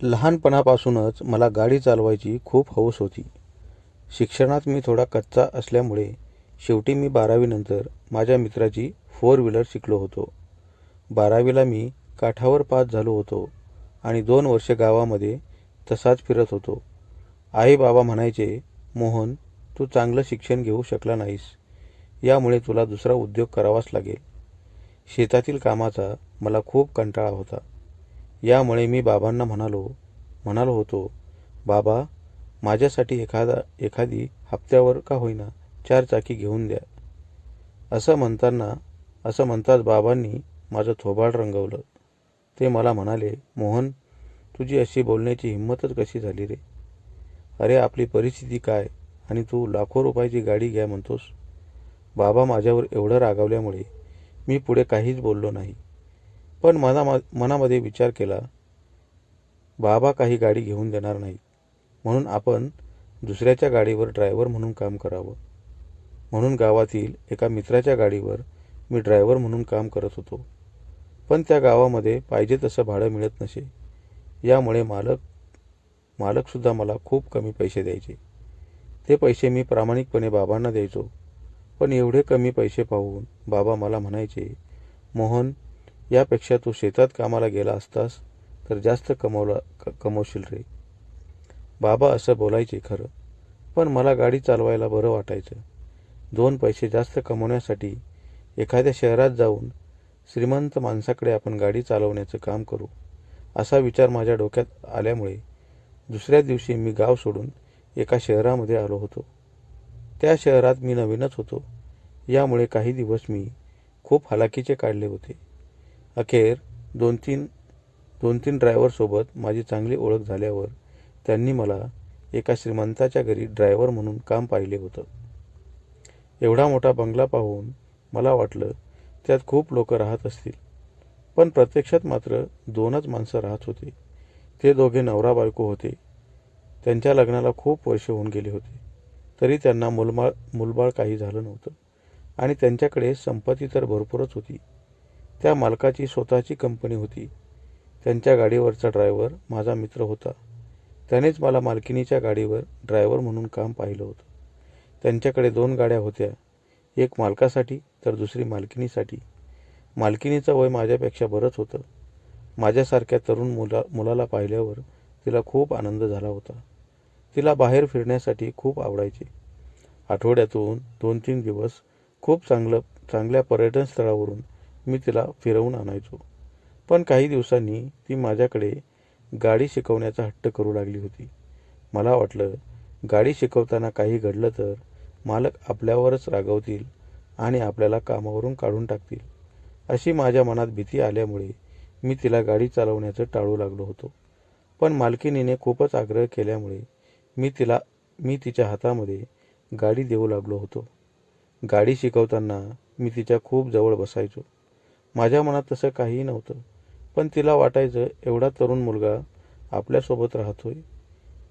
लहानपणापासूनच मला गाडी चालवायची खूप हौस होती. शिक्षणात मी थोडा कच्चा असल्यामुळे शेवटी मी 12वी नंतर माझ्या मित्राची फोर व्हीलर शिकलो होतो. 12वीला मी काठावर पास झालो होतो आणि 2 वर्षे गावामध्ये तसाच फिरत होतो. आई बाबा म्हणायचे, मोहन, तू चांगलं शिक्षण घेऊ शकला नाहीस, यामुळे तुला दुसरा उद्योग करावाच लागेल. शेतातील कामाचा मला खूप कंटाळा होता. यामुळे मी बाबांना म्हणालो होतो, बाबा, माझ्यासाठी एखादी हप्त्यावर का होईना 4 चाकी घेऊन द्या. असं म्हणताच बाबांनी माझं थोबाड रंगवलं. ते मला म्हणाले, मोहन, तुझी अशी बोलण्याची हिंमतच कशी झाली रे? अरे, आपली परिस्थिती काय आणि तू लाखो रुपयाची गाडी घ्या म्हणतोस. बाबा माझ्यावर एवढं रागावल्यामुळे मी पुढे काहीच बोललो नाही. पण मनामध्ये विचार केला, बाबा काही गाडी घेऊन देणार नाहीत, म्हणून आपण दुसऱ्याच्या गाडीवर ड्रायव्हर म्हणून काम करावं. म्हणून गावातील एका मित्राच्या गाडीवर मी ड्रायव्हर म्हणून काम करत होतो. पण त्या गावामध्ये पाहिजे तसं भाडं मिळत नसे. यामुळे मालकसुद्धा मला खूप कमी पैसे द्यायचे. ते पैसे मी प्रामाणिकपणे बाबांना द्यायचो. पण एवढे कमी पैसे पाहून बाबा मला म्हणायचे, मोहन, यापेक्षा तू शेतात कामाला गेला असतास तर जास्त कमवशील रे. बाबा असं बोलायचे खरं, पण मला गाडी चालवायला बरं वाटायचं. 2 पैसे जास्त कमवण्यासाठी एखाद्या शहरात जाऊन श्रीमंत माणसाकडे आपण गाडी चालवण्याचं काम करू, असा विचार माझ्या डोक्यात आल्यामुळे दुसऱ्या दिवशी मी गाव सोडून एका शहरामध्ये आलो होतो. त्या शहरात मी नवीनच होतो. यामुळे काही दिवस मी खूप हालाकीचे काढले होते. अखेर दोन तीन ड्रायव्हरसोबत माझी चांगली ओळख झाल्यावर त्यांनी मला एका श्रीमंताच्या घरी ड्रायव्हर म्हणून काम पाहिले होतं. एवढा मोठा बंगला पाहून मला वाटलं त्यात खूप लोक राहत असतील. पण प्रत्यक्षात मात्र 2च माणसं राहत होते. ते दोघे नवरा बायको होते. त्यांच्या लग्नाला खूप वर्ष होऊन गेली होती. तरी त्यांना मुलबाळ काही झालं नव्हतं आणि त्यांच्याकडे संपत्ती तर भरपूरच होती. त्या मालकाची स्वतःची कंपनी होती. त्यांच्या गाडीवरचा ड्रायव्हर माझा मित्र होता. त्यानेच मला मालकिनीच्या गाडीवर ड्रायव्हर म्हणून काम पाहिलं होतं. त्यांच्याकडे 2 गाड्या होत्या, एक मालकासाठी तर दुसरी मालकिनीसाठी. मालकिनीचं वय माझ्यापेक्षा बरंच होतं. माझ्यासारख्या तरुण मुलाला पाहिल्यावर तिला खूप आनंद झाला होता. तिला बाहेर फिरण्यासाठी खूप आवडायचे. आठवड्यातून 2-3 दिवस खूप चांगल्या पर्यटन स्थळावरून मी तिला फिरवून आणायचो. पण काही दिवसांनी ती माझ्याकडे गाडी शिकवण्याचा हट्ट करू लागली होती. मला वाटलं, गाडी शिकवताना काही घडलं तर मालक आपल्यावरच रागावतील आणि आपल्याला कामावरून काढून टाकतील. अशी माझ्या मनात भीती आल्यामुळे मी तिला गाडी चालवण्याचं टाळू लागलो होतो. पण मालकिनीने खूपच आग्रह केल्यामुळे मी तिच्या हातामध्ये गाडी देऊ लागलो होतो. गाडी शिकवताना मी तिच्या खूप जवळ बसायचो. माझ्या मनात तसं काहीही नव्हतं, पण तिला वाटायचं एवढा तरुण मुलगा आपल्यासोबत राहतोय.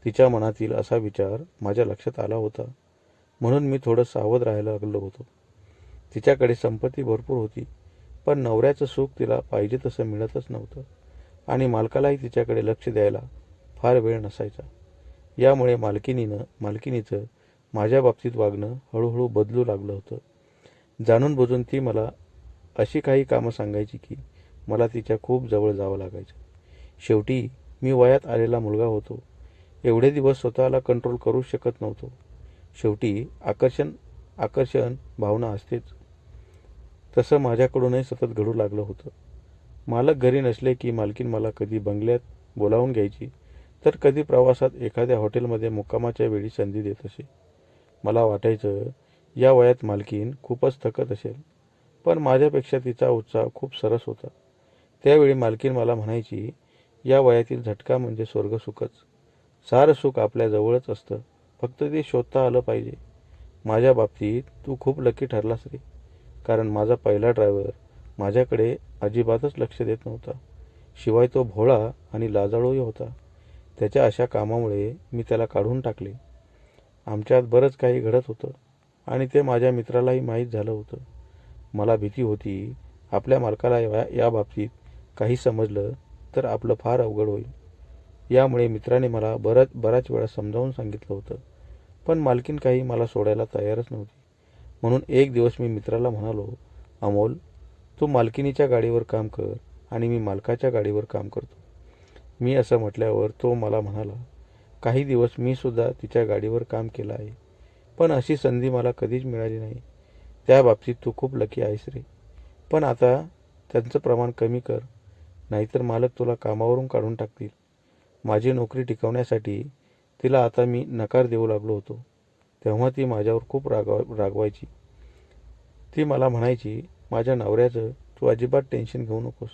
तिच्या मनातील असा विचार माझ्या लक्षात आला होता. म्हणून मी थोडं सावध राहायला लागलो होतो. तिच्याकडे संपत्ती भरपूर होती, पण नवऱ्याचं सुख तिला पाहिजे तसं मिळतच नव्हतं आणि मालकालाही तिच्याकडे लक्ष द्यायला फार वेळ नसायचा. यामुळे मालकिनीचं माझ्या बाबतीत वागणं हळूहळू बदलू लागलं होतं. जाणून बुजून ती मला अशी काही कामं सांगायची की मला तिच्या खूप जवळ जावं लागायचं. शेवटी मी वयात आलेला मुलगा होतो. एवढे दिवस स्वतःला कंट्रोल करू शकत नव्हतो. शेवटी आकर्षण भावना असतेच, तसं माझ्याकडूनही सतत घडू लागलं होतं. मालक घरी नसले की मालकीन मला कधी बंगल्यात बोलावून घ्यायची, तर कधी प्रवासात एखाद्या हॉटेलमध्ये मुक्कामाच्या वेळी संधी देत असे. मला वाटायचं, या वयात मालकीन खूपच थकत असेल, पण माझ्यापेक्षा तिचा उत्साह खूप सरस होता. त्यावेळी मालकीन मला म्हणायची, या वयातील झटका म्हणजे स्वर्गसुखच. सारं सुख आपल्या जवळच असतं, फक्त ते शोधता आलं पाहिजे. माझ्या बाबतीत तू खूप लकी ठरलास रे, कारण माझा पहिला ड्रायव्हर माझ्याकडे अजिबातच लक्ष देत नव्हता. शिवाय तो भोळा आणि लाजाळूही होता. त्याच्या अशा कामामुळे मी त्याला काढून टाकले. आमच्यात बरंच काही घडत होतं आणि ते माझ्या मित्रालाही माहीत झालं होतं. मला भीती होती, आपल्या मालकाला या बाबतीत काही समजलं तर आपलं फार अवघड होईल. यामुळे मित्राने मला बराच वेळा समजावून सांगितलं होतं, पण मालकीण काही मला सोडायला तयारच नव्हती. म्हणून एक दिवस मी मित्राला म्हणालो, अमोल, तू मालकिणीच्या गाडीवर काम कर आणि मी मालकाच्या गाडीवर काम करतो. मी असं म्हटल्यावर तो मला म्हणाला, काही दिवस मी सुद्धा तिच्या गाडीवर काम केलं आहे, पण अशी संधी मला कधीच मिळाली नाही. त्या बाबतीत तू खूप लकी आहेस रे. पण आता त्यांचं प्रमाण कमी कर, नाहीतर मालक तुला कामावरून काढून टाकतील. माझी नोकरी टिकवण्यासाठी तिला आता मी नकार देऊ लागलो होतो, तेव्हा ती माझ्यावर खूप रागवायची. ती मला म्हणायची, माझ्या नवऱ्याचं तू अजिबात टेन्शन घेऊ नकोस.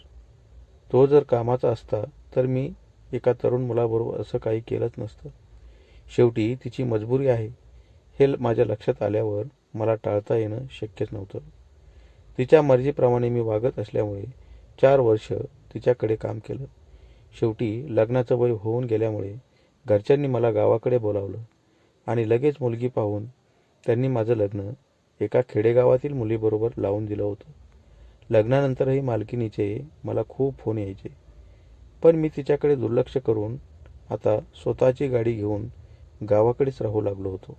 तो जर कामाचा असता तर मी एका तरुण मुलाबरोबर असं काही केलंच नसतं. शेवटी तिची मजबुरी आहे हे माझ्या लक्षात आल्यावर मला टाळता येणं शक्यच नव्हतं. तिच्या मर्जीप्रमाणे मी वागत असल्यामुळे 4 वर्ष तिच्याकडे काम केलं. शेवटी लग्नाचं वय होऊन गेल्यामुळे घरच्यांनी मला गावाकडे बोलावलं आणि लगेच मुलगी पाहून त्यांनी माझं लग्न एका खेडेगावातील मुलीबरोबर लावून दिलं होतं. लग्नानंतरही मालकिणीचे मला खूप फोन यायचे, पण मी तिच्याकडे दुर्लक्ष करून आता स्वतःची गाडी घेऊन गावाकडेच राहू लागलो होतो.